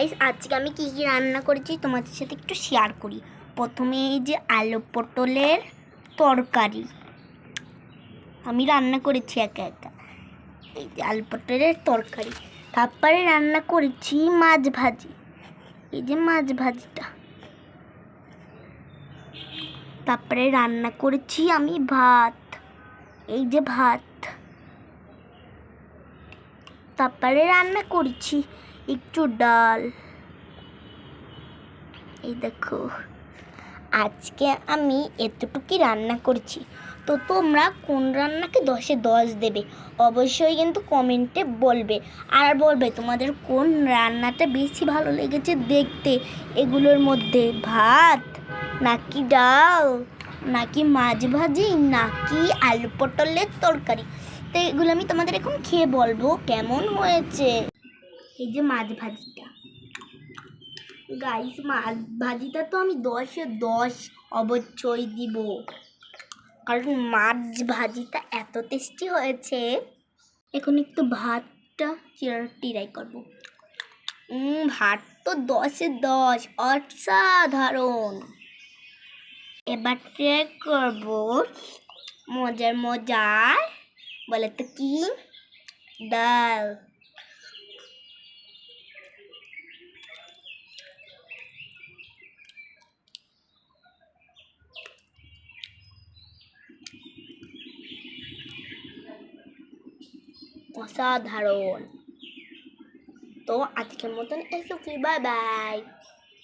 Guys আজকে আমি কি কি রান্না করেছি তোমাদের সাথে একটু শেয়ার করি। প্রথমে এই যে আলু পটলের তরকারি আমি রান্না করেছি একা একা। এই যে আলু পটলের তরকারি, তারপরে রান্না করেছি মাছ ভাজি, এই যে মাছ ভাজিটা। তারপরে রান্না করেছি আমি ভাত, এই যে ভাত। তারপরে রান্না করেছি একটু ডাল, এই দেখো। আজকে আমি এতটুকুই রান্না করেছি। তো তোমরা কোন রান্নাকে 10-এ 10 দেবে অবশ্যই কিন্তু কমেন্টে বলবে, আর বলবে তোমাদের কোন রান্নাটা বেশি ভালো লেগেছে দেখতে, এগুলোর মধ্যে ভাত নাকি ডাল নাকি মাছ ভাজি নাকি আলু পটলের তরকারি। তো এগুলো আমি তোমাদের এখন খেয়ে বলবো কেমন হয়েছে। এই যে মাছ ভাজিটা গাইস, মাছ ভাজিটা তো আমি 10-এ 10 অবশ্যই দিব, কারণ মাছ ভাজিটা এত টেস্টি হয়েছে। এখন একটু ভাতটা ট্রাই করবো। ভাত তো 10-এ 10, অসাধারণ। এবার ট্রাই করবো মজার মজার, বলে তো কি, ডাল। অসাধারণ। তো আজকের মতন এসো, বাই বাই।